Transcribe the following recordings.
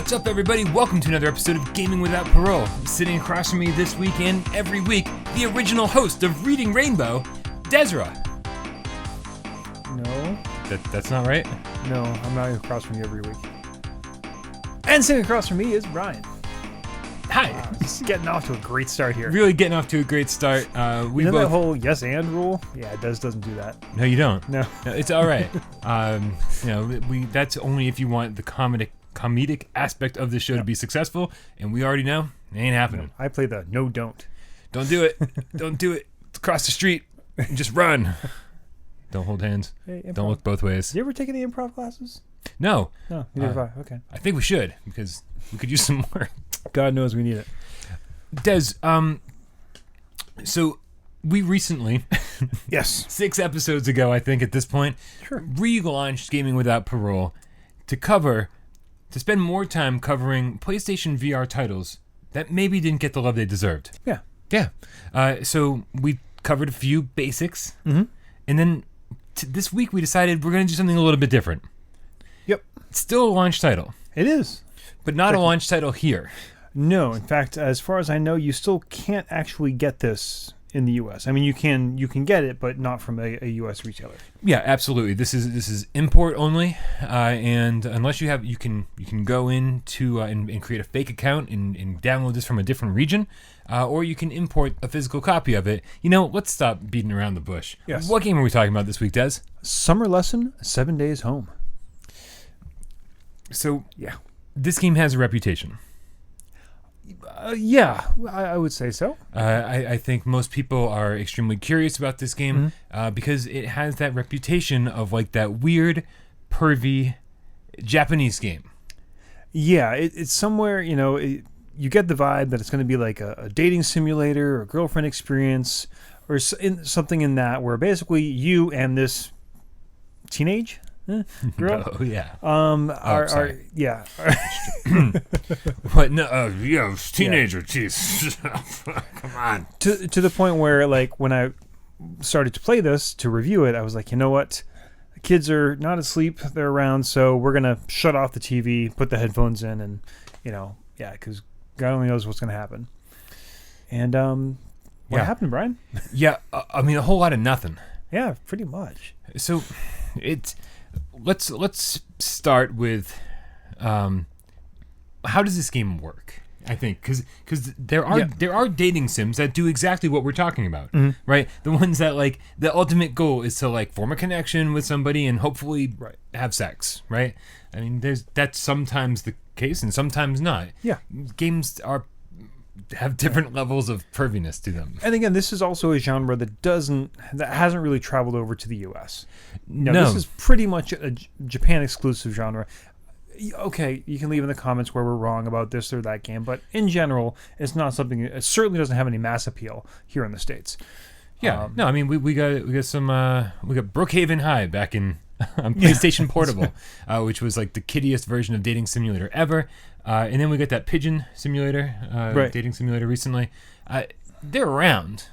What's up, everybody? Welcome to another episode of Gaming Without Parole. Sitting across from me this week and every week, the original host of Reading Rainbow, Desra. No. That's not right? No, I'm not across from you every week. And sitting across from me is Brian. Hi. Just getting off to a great start here. Really getting off to a great start. You know that whole yes and rule? Yeah, it doesn't do that. No, you don't. No. It's all right. That's only if you want the comedic aspect of the show to be successful, and we already know it ain't happening. I play the no don't. Don't do it. Don't do it. It's across the street. Just run. Don't hold hands. Hey, don't look both ways. You ever take any improv classes? No. No, neither have I. Okay. I think we should, because we could use some more. God knows we need it. Des, so we recently, Yes. 6 episodes ago, I think at this point, Sure. relaunched Gaming Without Parole to spend more time covering PlayStation VR titles that maybe didn't get the love they deserved. Yeah. Yeah. So we covered a few basics, Mm-hmm. and then this week we decided we're going to do something a little bit different. Yep. It's still a launch title, It is. but not a launch title here. No, in fact, as far as I know, you still can't actually get this in the U.S. I mean, you can get it, but not from a U.S. retailer. Yeah, absolutely. This is import only, and unless you have, you can go into and create a fake account and download this from a different region, or you can import a physical copy of it. You know, let's stop beating around the bush. Yes. What game are we talking about this week, Des? Summer Lesson, 7 Days Home. So, Yeah. this game has a reputation. Yeah, I would say so. I think most people are extremely curious about this game because it has that reputation of like that weird, pervy Japanese game. Yeah, it's somewhere, you get the vibe that it's going to be like a dating simulator or girlfriend experience or something in that where basically you and this teenage girl Oh yeah. are yeah. What? No, teenager. Jeez, come on. To the point where, like, when I started to play this to review it, I was like, you know what? The kids are not asleep; they're around, so we're gonna shut off the TV, put the headphones in, and because God only knows what's gonna happen. And what happened, Brian? Yeah, I mean a whole lot of nothing. Yeah, pretty much. So, let's start with how does this game work? I think because there are dating sims that do exactly what we're talking about, right? The ones that like the ultimate goal is to like form a connection with somebody and hopefully have sex, right? I mean, that's sometimes the case and sometimes not. Yeah, games have different levels of perviness to them. And again, this is also a genre that hasn't really traveled over to the U.S. No, this is pretty much a Japan exclusive genre. Okay, you can leave in the comments where we're wrong about this or that game, but in general, it's not something. It certainly doesn't have any mass appeal here in the States. Yeah, no, I mean we got Brookhaven High back in on PlayStation Portable, which was like the kiddiest version of dating simulator ever. And then we got that Pigeon Simulator, dating simulator recently. They're around.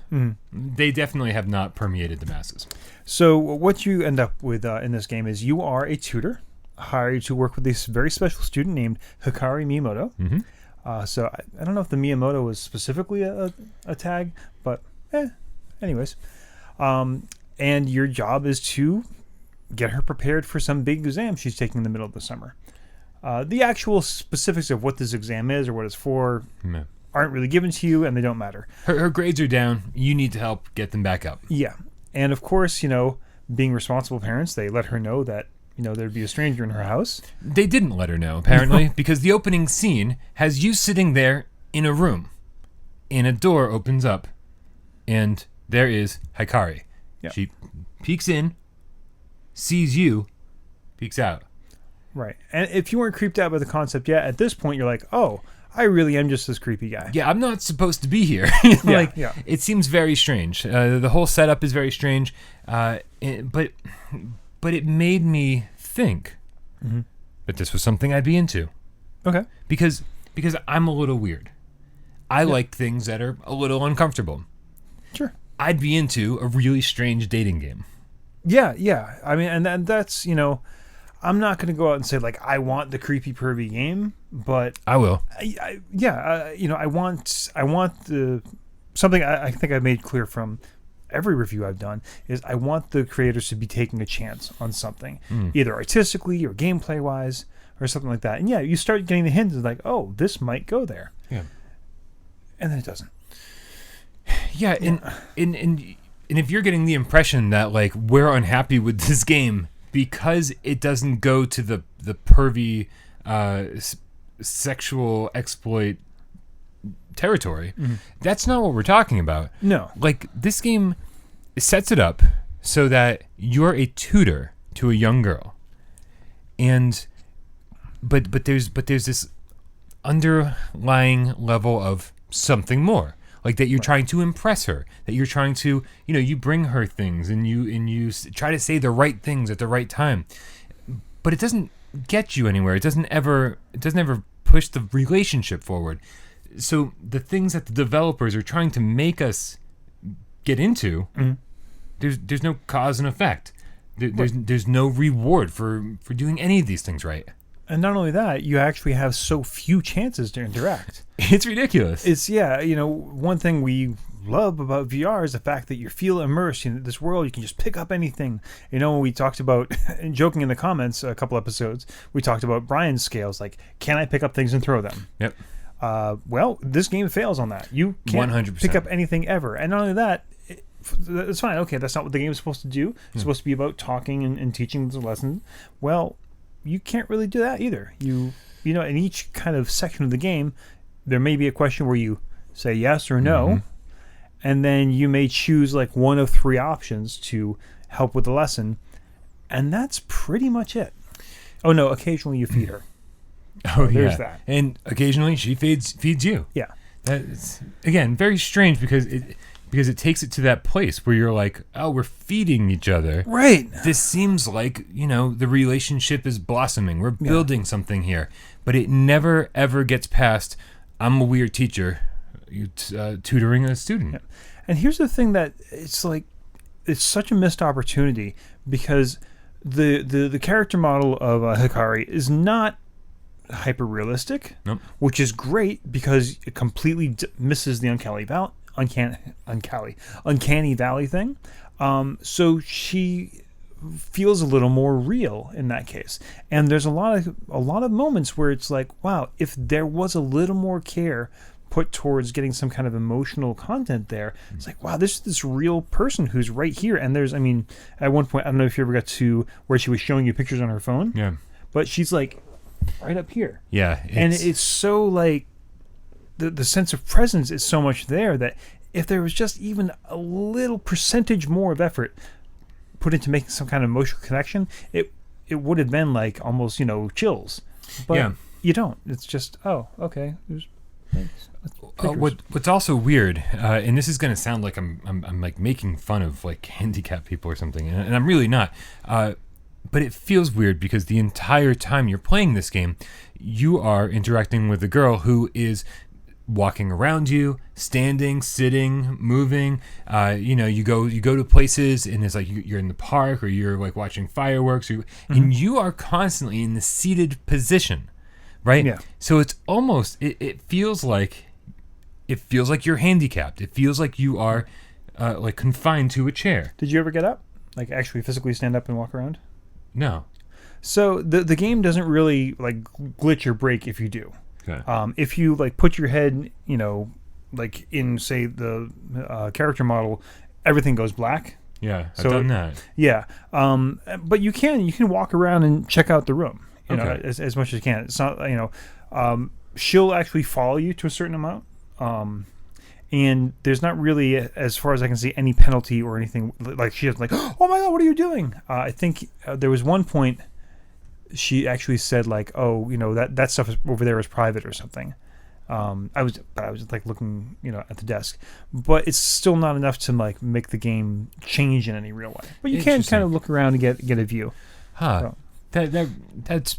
They definitely have not permeated the masses. So what you end up with in this game is you are a tutor hired to work with this very special student named Hikari Miyamoto. So I don't know if the Miyamoto was specifically a tag, but anyways. And your job is to get her prepared for some big exam she's taking in the middle of the summer. The actual specifics of what this exam is or what it's for aren't really given to you, and they don't matter. Her grades are down. You need to help get them back up. Yeah. And of course, being responsible parents, they let her know that, there'd be a stranger in her house. They didn't let her know, apparently, because the opening scene has you sitting there in a room, and a door opens up, and there is Hikari. Yep. She peeks in, sees you, peeks out. Right. And if you weren't creeped out by the concept yet, at this point, you're like, oh, I really am just this creepy guy. Yeah, I'm not supposed to be here. It seems very strange. The whole setup is very strange, but it made me think that this was something I'd be into. Okay. Because I'm a little weird. I like things that are a little uncomfortable. Sure. I'd be into a really strange dating game. Yeah. I mean, and that's, I'm not going to go out and say like I want the creepy pervy game, but I will. I want the something I think I've made clear from every review I've done is I want the creators to be taking a chance on something, either artistically or gameplay wise or something like that. And yeah, you start getting the hints of like, oh, this might go there. Yeah. And then it doesn't. Yeah, and if you're getting the impression that like we're unhappy with this game because it doesn't go to the pervy sexual exploit territory, that's not what we're talking about. No. Like this game sets it up so that you're a tutor to a young girl. And but there's this underlying level of something more. Like that you're trying to impress her, that you're trying to, you bring her things and you try to say the right things at the right time. But it doesn't get you anywhere. It doesn't ever push the relationship forward. So the things that the developers are trying to make us get into, there's no cause and effect. There's no reward for doing any of these things right. And not only that, you actually have so few chances to interact. It's ridiculous. It's, one thing we love about VR is the fact that you feel immersed in this world. You can just pick up anything. When we talked about, joking in the comments a couple episodes, we talked about Brian's scales. Like, can I pick up things and throw them? Yep. Well, this game fails on that. You can't 100%. pick up anything ever. And not only that, it's fine. Okay, that's not what the game is supposed to do. It's supposed to be about talking and teaching the lesson. Well, you can't really do that either. In each kind of section of the game, there may be a question where you say yes or no, and then you may choose like one of three options to help with the lesson, and that's pretty much it. Oh no, occasionally you feed her. Oh, there's that. And occasionally she feeds you. Yeah. That's, again, very strange because it takes it to that place where you're like, oh, we're feeding each other. Right. This seems like, the relationship is blossoming. We're building something here. But it never, ever gets past, I'm a weird teacher tutoring a student. Yeah. And here's the thing that it's like, it's such a missed opportunity because the character model of Hikari is not hyper realistic, which is great because it completely misses the uncanny valley thing. So she feels a little more real in that case. And there's a lot of moments where it's like, wow, if there was a little more care put towards getting some kind of emotional content there, it's like, wow, this real person who's right here. And there's, at one point, I don't know if you ever got to where she was showing you pictures on her phone. Yeah. But she's like right up here. Yeah. And it's so like the sense of presence is so much there that if there was just even a little percentage more of effort put into making some kind of emotional connection, it would have been like almost, chills. But you don't. It's just, oh, okay. Thanks. What's also weird, and this is going to sound like I'm like making fun of like handicapped people or something, and I'm really not. But it feels weird because the entire time you're playing this game, you are interacting with a girl who is walking around you, standing, sitting, moving. You go to places and it's like you're in the park or you're like watching fireworks, and you are constantly in the seated position, right? Yeah. So it's almost it feels like you're handicapped. It feels like you are like confined to a chair. Did you ever get up? Like actually physically stand up and walk around? No. So the game doesn't really like glitch or break if you do. Okay. If you like put your head, like in say the character model, everything goes black. Yeah, I've done that. Yeah, but you can walk around and check out the room, as much as you can. It's not she'll actually follow you to a certain amount, and there's not really, as far as I can see, any penalty or anything. Like she was like, oh my god, what are you doing? I think there was one point. She actually said like, oh, that stuff over there is private or something. I was like looking, at the desk, but it's still not enough to like make the game change in any real way. But you can kind of look around and get a view. Huh. So, that's.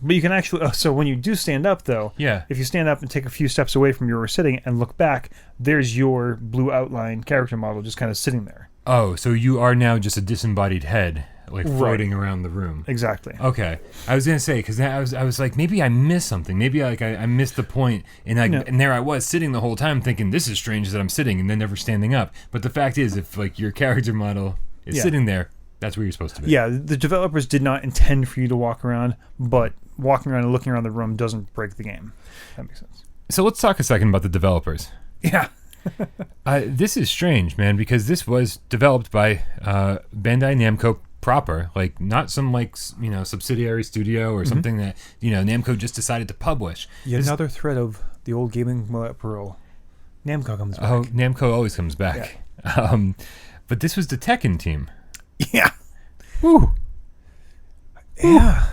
But you can actually. So when you do stand up, though, if you stand up and take a few steps away from where you were sitting and look back, there's your blue outline character model just kind of sitting there. Oh, so you are now just a disembodied head. like floating around the room. Exactly. Okay, I was gonna say because I was like maybe I missed something. Maybe I missed the point, and and there I was sitting the whole time thinking this is strange that I'm sitting and then never standing up. But the fact is, if like your character model is sitting there, that's where you're supposed to be. Yeah, the developers did not intend for you to walk around, but walking around and looking around the room doesn't break the game. That makes sense. So let's talk a second about the developers. Yeah. This is strange, man, because this was developed by Bandai Namco proper, like not some like subsidiary studio or something that Namco just decided to publish. Yet another thread of the old gaming Parole. Namco comes back. Oh, Namco always comes back. Yeah. But this was the Tekken team. Yeah. Woo. Yeah.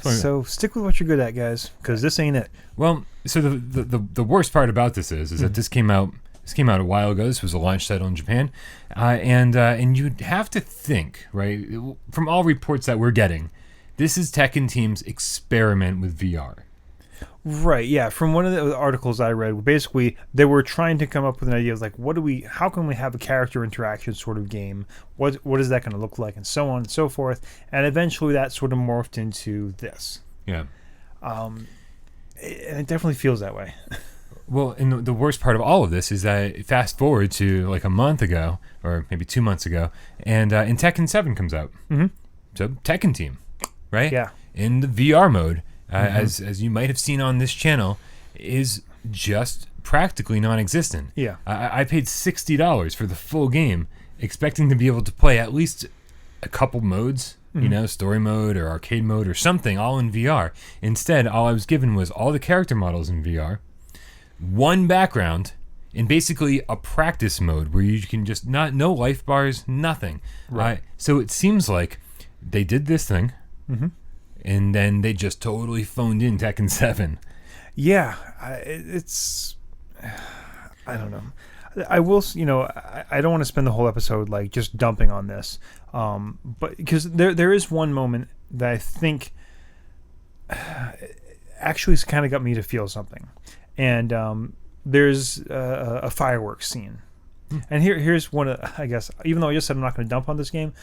So stick with what you're good at, guys, because this ain't it. Well, so the worst part about this is that this came out a while ago. This was a launch title in Japan, and you'd have to think, right, from all reports that we're getting, this is Tekken Team's experiment with VR. Right, yeah. From one of the articles I read, basically they were trying to come up with an idea of like, how can we have a character interaction sort of game? What is that going to look like, and so on and so forth. And eventually that sort of morphed into this. Yeah. And it definitely feels that way. Well, and the worst part of all of this is that fast forward to like a month ago, or maybe 2 months ago, and Tekken 7 comes out. Mm-hmm. So Tekken Team, right? Yeah. In the VR mode. As you might have seen on this channel, is just practically non-existent. Yeah. I paid $60 for the full game, expecting to be able to play at least a couple modes, story mode or arcade mode or something, all in VR. Instead, all I was given was all the character models in VR, one background, and basically a practice mode where you can just no life bars, nothing. Right. So it seems like they did this thing. Mm-hmm. And then they just totally phoned in Tekken 7. Yeah, it's... I don't know. I will, I don't want to spend the whole episode like just dumping on this, but because there is one moment that I think actually kind of got me to feel something, and there's a fireworks scene, and here's one of, I guess, even though I just said I'm not going to dump on this game,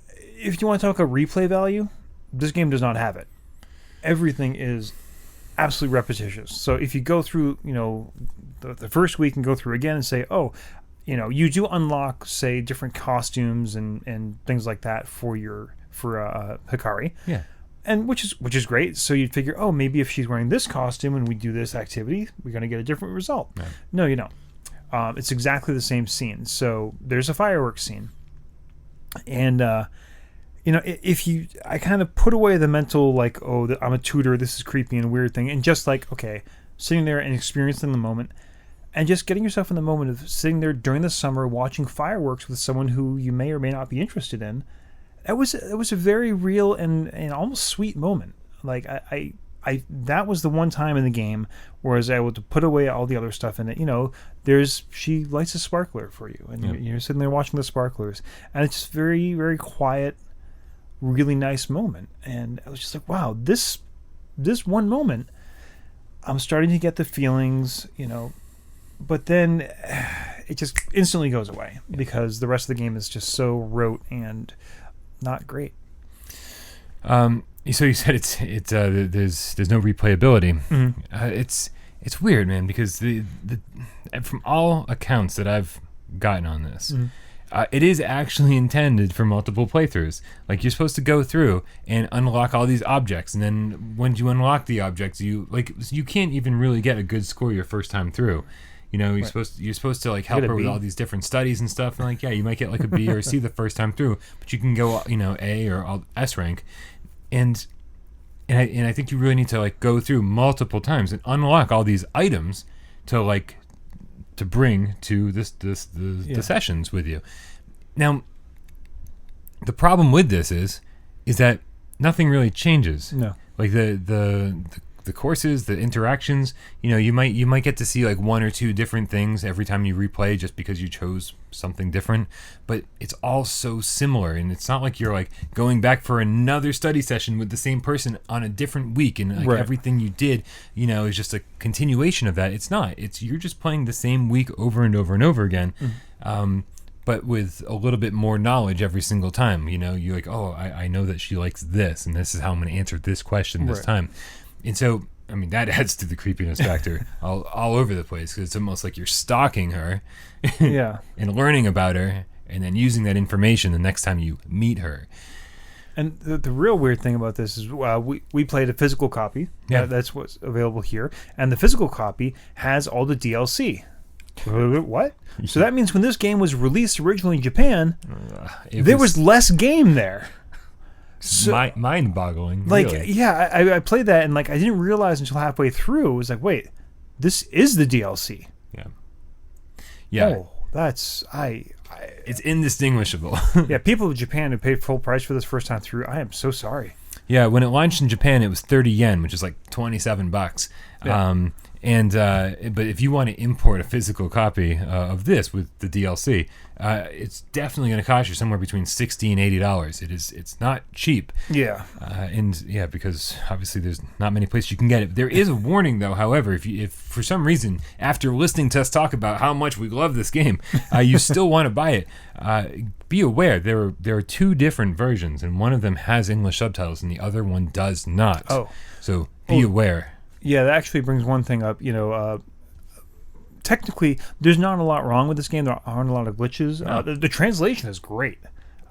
if you want to talk about replay value, this game does not have it. Everything is absolutely repetitious. So if you go through, the first week and go through again and say, you do unlock, say, different costumes and things like that for Hikari. Yeah. And which is great. So you'd figure, maybe if she's wearing this costume and we do this activity, we're going to get a different result. Right. No, you don't. It's exactly the same scene. So there's a fireworks scene. And, I kind of put away the mental, like, I'm a tutor, this is creepy and weird thing, and just like, okay, sitting there and experiencing the moment, and just getting yourself in the moment of sitting there during the summer watching fireworks with someone who you may or may not be interested in, it was a very real and almost sweet moment. Like, I that was the one time in the game where I was able to put away all the other stuff in it. She lights a sparkler for you, and you're sitting there watching the sparklers, and it's just very, very quiet, really nice moment. And I was just like, wow, this one moment I'm starting to get the feelings, but then it just instantly goes away because the rest of the game is just so rote and not great. So you said it's there's no replayability. Mm-hmm. It's weird, man, because the from all accounts that I've gotten on this, it is actually intended for multiple playthroughs. Like, you're supposed to go through and unlock all these objects, and then when you unlock the objects, you can't even really get a good score your first time through. You're supposed to like help her with all these different studies and stuff, and you might get like a B or a C the first time through, but you can go A or S rank, and I think you really need to like go through multiple times and unlock all these items to bring to the sessions with you. Now, the problem with this is that nothing really changes. No, like the courses, the interactions. You might get to see like one or two different things every time you replay, just because you chose something different. But it's all so similar, and it's not like you're like going back for another study session with the same person on a different week, and everything you did, is just a continuation of that. It's not. You're just playing the same week over and over and over again. but with a little bit more knowledge every single time. You know, you're like, oh, I know that she likes this, and this is how I'm going to answer this question this time. And so, I mean, that adds to the creepiness factor all over the place, because it's almost like you're stalking her and learning about her, and then using that information the next time you meet her. And the real weird thing about this is we played a physical copy. Yeah. That's what's available here. And the physical copy has all the DLC. What? So that means when this game was released originally in Japan, there was less game there. So, mind-boggling. Like, really. yeah, I played that, and like I didn't realize until halfway through. It was like, wait, this is the DLC. Yeah. Oh, that's it's indistinguishable. Yeah, people in Japan who paid full price for this first time through, I am so sorry. Yeah, when it launched in Japan, it was 30 yen, which is like $27. Yeah. But if you want to import a physical copy of this with the DLC, it's definitely going to cost you somewhere between $60 and $80. It's not cheap. Yeah. Because obviously there's not many places you can get it. There is a warning though. However, if for some reason after listening to us talk about how much we love this game, you still want to buy it, be aware there are two different versions, and one of them has English subtitles and the other one does not. Oh. So be aware. Yeah, that actually brings one thing up. You know, technically, there's not a lot wrong with this game. There aren't a lot of glitches. No. The translation is great,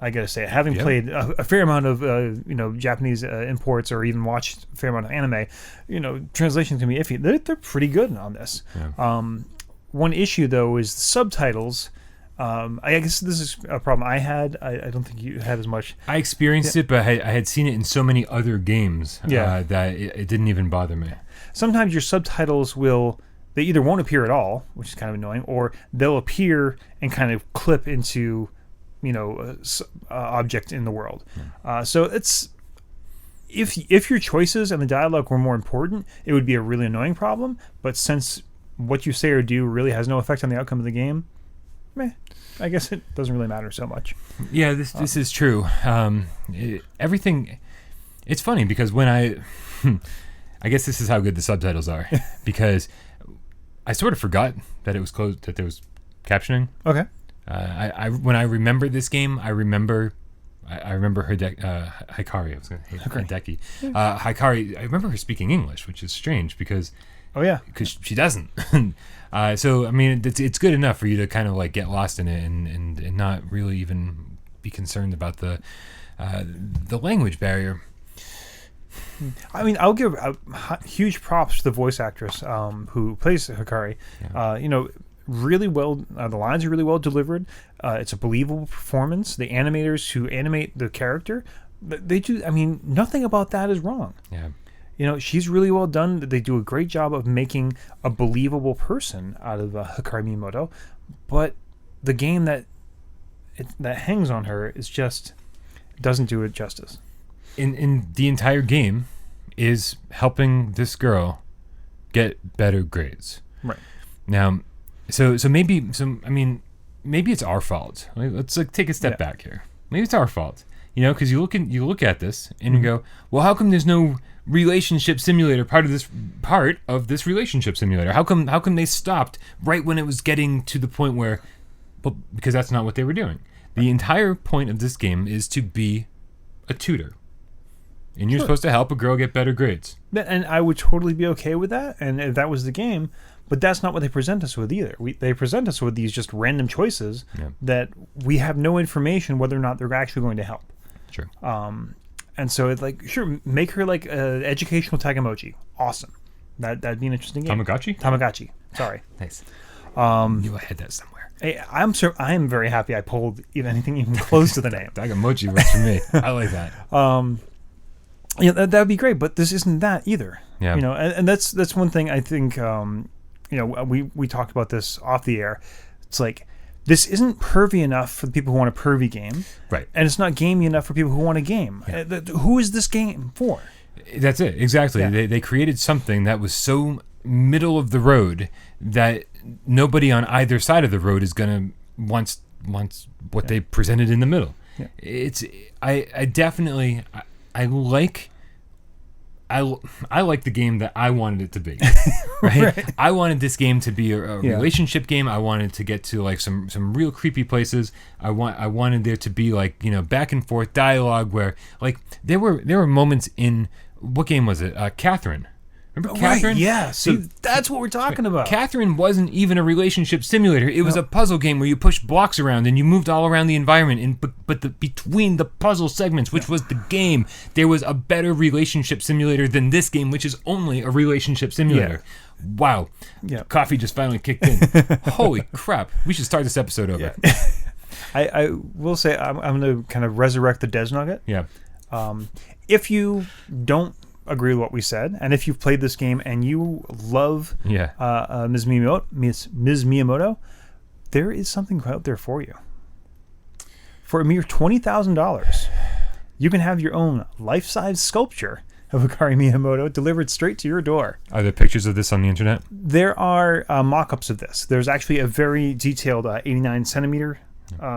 I gotta say. Having played a fair amount of Japanese imports, or even watched a fair amount of anime, translations can be iffy. They're pretty good on this. Yeah. One issue though is the subtitles. I guess this is a problem I had. I don't think you had as much. I experienced it, but I had seen it in so many other games that it didn't even bother me. Sometimes your subtitles they either won't appear at all, which is kind of annoying, or they'll appear and kind of clip into, object in the world. So it's if your choices and the dialogue were more important, it would be a really annoying problem. But since what you say or do really has no effect on the outcome of the game, I guess it doesn't really matter so much. Yeah, this is true. Everything. It's funny because when I guess this is how good the subtitles are, because I sort of forgot that it was closed, that there was captioning. Okay. When I remember this game, I remember Hikari. I was going to say Hideki. Hikari. I remember her speaking English, which is strange because. Oh yeah. Because she doesn't. So I mean, it's good enough for you to kind of like get lost in it and not really even be concerned about the language barrier. I mean, I'll give huge props to the voice actress who plays Hikari. Yeah. Really well. The lines are really well delivered. It's a believable performance. The animators who animate the character, they do. I mean, nothing about that is wrong. Yeah. She's really well done. They do a great job of making a believable person out of Hikari Miyamoto, but the game that hangs on her is just doesn't do it justice. In the entire game is helping this girl get better grades. Right. Now, so maybe it's our fault. Let's take a step back here. Maybe it's our fault. Because you look at this and you go, well, how come there's no relationship simulator part of this relationship simulator? How come they stopped right when it was getting to the point where, well, because that's not what they were doing. The entire point of this game is to be a tutor. And you're supposed to help a girl get better grades. And I would totally be okay with that, and if that was the game, but that's not what they present us with either. They present us with these just random choices that we have no information whether or not they're actually going to help. Sure. And so it's like, sure, make her like an educational tag emoji. Awesome. That'd be an interesting game. Tamagotchi. Sorry. Nice. You had that somewhere. Hey, I am very happy I pulled anything even close to the name. Tagemochi works for me. I like that. That would be great, but this isn't that either. Yeah. And that's one thing I think. We talked about this off the air. It's like, this isn't pervy enough for the people who want a pervy game, right? And it's not gamey enough for people who want a game. Yeah. Who is this game for? That's it, exactly. Yeah. They created something that was so middle of the road that nobody on either side of the road is gonna wants what they presented in the middle. Yeah. I definitely like I like the game that I wanted it to be, right? I wanted this game to be a relationship game. I wanted to get to like some real creepy places. I wanted there to be like, you know, back and forth dialogue where like there were moments in, what game was it? Catherine. Remember Catherine? Right, yeah. See, that's what we're talking about. Catherine wasn't even a relationship simulator. It was a puzzle game where you pushed blocks around and you moved all around the environment. But between the puzzle segments, which was the game, there was a better relationship simulator than this game, which is only a relationship simulator. Yeah. Wow. Yeah. Coffee just finally kicked in. Holy crap. We should start this episode over. Yeah. I will say I'm going to kind of resurrect the Des Nugget. Yeah. If you don't agree with what we said, and if you've played this game and you love Ms. Miyamoto, there is something out there for you. For a mere $20,000, you can have your own life-size sculpture of Hikari Miyamoto delivered straight to your door. Are there pictures of this on the internet? There are mock-ups of this. There's actually a very detailed 89 centimeter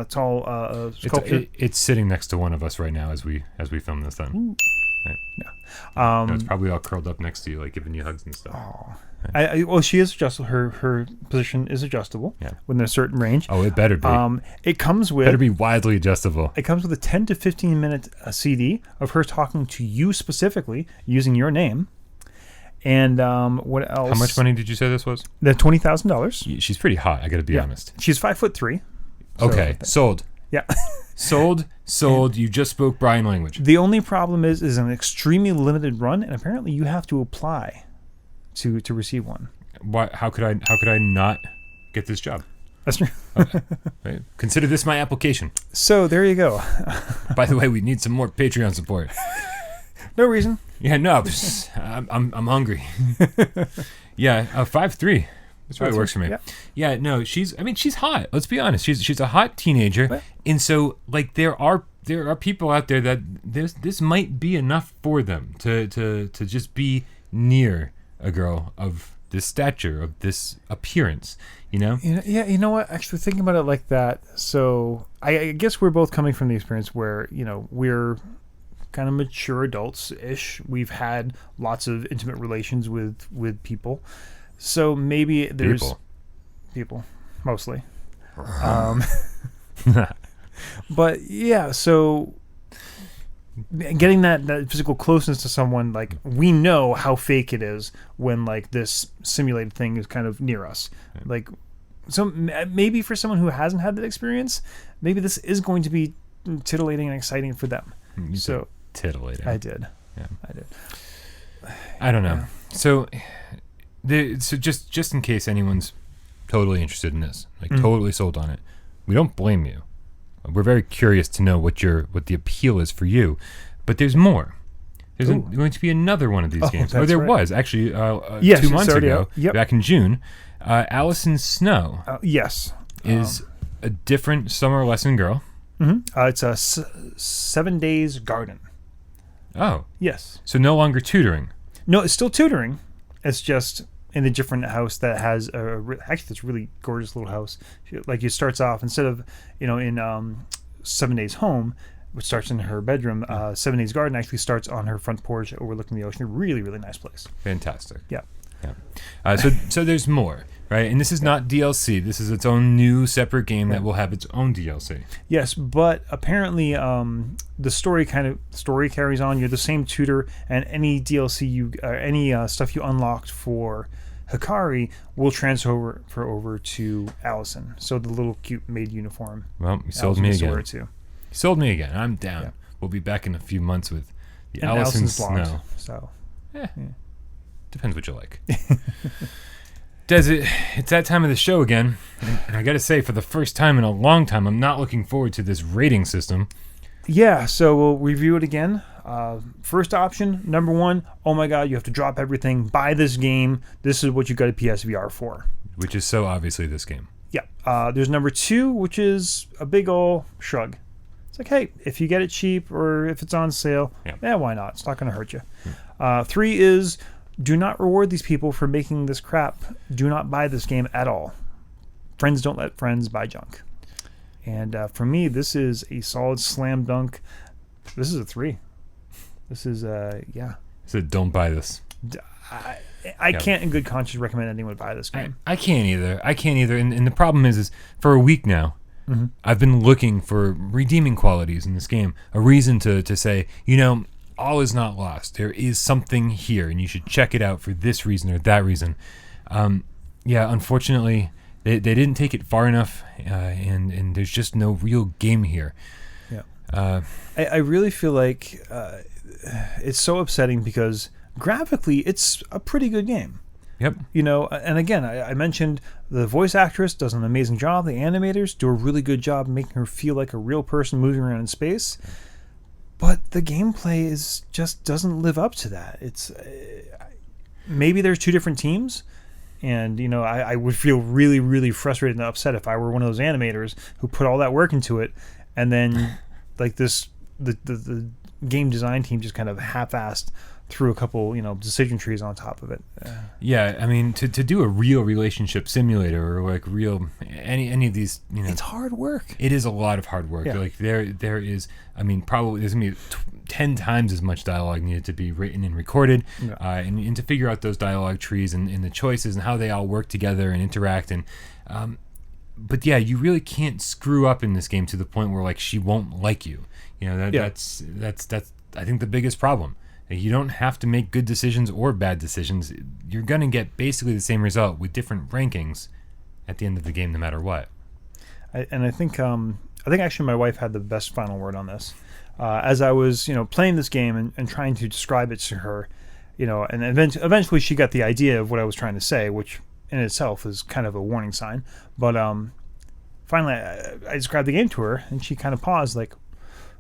tall sculpture. It's sitting next to one of us right now as we film this then. Right. Yeah. No, it's probably all curled up next to you, like giving you hugs and stuff. Oh. Right. Well, she is adjustable. Her position is adjustable within a certain range. Oh, it better be. It comes with... better be widely adjustable. It comes with a 10 to 15 minute CD of her talking to you specifically, using your name. And what else? How much money did you say this was? The $20,000. She's pretty hot, I gotta be honest. She's 5'3". Okay, sold. Yeah. Sold. You just spoke Brian language. The only problem is an extremely limited run, and apparently you have to apply to receive one. Why? How could I not get this job? That's true. Okay. Right. Consider this my application. So there you go. By the way, we need some more Patreon support. No reason. Yeah, no, I'm hungry. Yeah, 5'3". That's really works for me. Yeah, no, she's hot. Let's be honest. She's a hot teenager, what? And so like there are people out there that this might be enough for them to just be near a girl of this stature, of this appearance, you know? Yeah, you know what? Actually, thinking about it like that, so I guess we're both coming from the experience where, you know, we're kind of mature adults-ish. We've had lots of intimate relations with people. So maybe there's... People, mostly. But yeah, so getting that physical closeness to someone, like, we know how fake it is when like this simulated thing is kind of near us. Like, so maybe for someone who hasn't had that experience, maybe this is going to be titillating and exciting for them. You so titillating. I did. Yeah, I did. I don't know. Yeah. So just in case anyone's totally interested in this, like totally sold on it, we don't blame you. We're very curious to know what the appeal is for you, but there's more. There's going to be another one of these games. Or there was actually 2 months ago, back in June. Allison Snow. Yes, is a different summer lesson girl. Mm-hmm. It's a 7 days garden. Oh, yes. So no longer tutoring. No, it's still tutoring. It's just in a different house that has actually this really gorgeous little house. Like, it starts off, instead of, you know, in 7 Days Home, which starts in her bedroom, 7 Days Garden actually starts on her front porch overlooking the ocean. Really, really nice place. Fantastic. Yeah. So there's more, right? And this is not DLC. This is its own new separate game that will have its own DLC. Yes, but apparently the story carries on. You're the same tutor, and any DLC any stuff you unlocked for Hikari will transfer over to Allison. So the little cute maid uniform. Well, you sold me again. You sold me again. I'm down. Yeah. We'll be back in a few months with the Allison Snow. So, depends what you like. It's that time of the show again, and I gotta say, for the first time in a long time, I'm not looking forward to this rating system. Yeah, so we'll review it again. First option, number 1, oh my god, you have to drop everything, buy this game, this is what you got a PSVR for. Which is so obviously this game. Yeah. There's number 2, which is a big ol' shrug. It's like, hey, if you get it cheap or if it's on sale, why not? It's not going to hurt you. 3 is, do not reward these people for making this crap. Do not buy this game at all. Friends don't let friends buy junk. And for me, this is a solid slam dunk. This is a 3. This is, said, "Don't buy this." I can't in good conscience recommend anyone buy this game. I can't either. And the problem is for a week now, I've been looking for redeeming qualities in this game, a reason to say, all is not lost. There is something here, and you should check it out for this reason or that reason. Unfortunately, they didn't take it far enough, and there's just no real game here. Yeah, I really feel like it's so upsetting because graphically, it's a pretty good game. Yep. And again, I mentioned the voice actress does an amazing job. The animators do a really good job making her feel like a real person moving around in space. But the gameplay just doesn't live up to that. It's maybe there's two different teams, and I would feel really, really frustrated and upset if I were one of those animators who put all that work into it, and then like the game design team just kind of half-assed threw a couple, decision trees on top of it. Yeah, I mean, to do a real relationship simulator or like real any of these, it's hard work. It is a lot of hard work. Yeah. Like there is, I mean, probably there's gonna be 10 times as much dialogue needed to be written and recorded, and to figure out those dialogue trees and the choices and how they all work together and interact. And but yeah, you really can't screw up in this game to the point where like she won't like you. That's I think the biggest problem. You don't have to make good decisions or bad decisions. You're going to get basically the same result with different rankings at the end of the game, no matter what. I think actually my wife had the best final word on this. As I was, playing this game and trying to describe it to her, and eventually she got the idea of what I was trying to say, which in itself is kind of a warning sign. But finally, I described the game to her, and she kind of paused, like,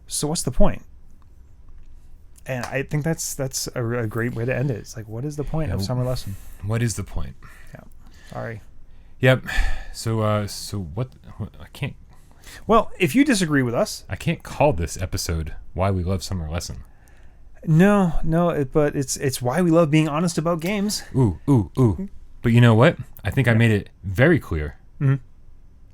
"So what's the point?" And I think that's a great way to end it. It's like, what is the point of Summer Lesson? What is the point? Yeah. Sorry. Yep. So what? I can't. Well, if you disagree with us, I can't call this episode "Why We Love Summer Lesson." No, but it's why we love being honest about games. Ooh. But you know what? I think I made it very clear. Mm-hmm.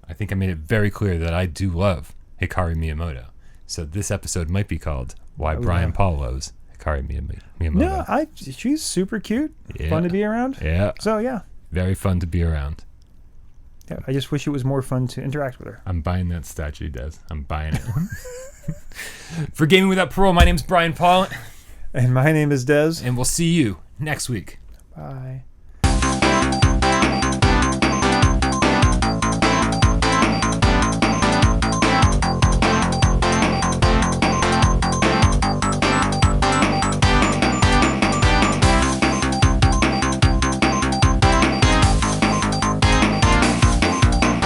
I think I made it very clear that I do love Hikari Miyamoto. So this episode might be called "Why Brian Paul Loves Hikari Miyamoto." No, she's super cute, fun to be around. Yeah. So yeah, very fun to be around. Yeah, I just wish it was more fun to interact with her. I'm buying that statue, Des. I'm buying it. For Gaming Without Parole, my name's Brian Paul. And my name is Des. And we'll see you next week. Bye.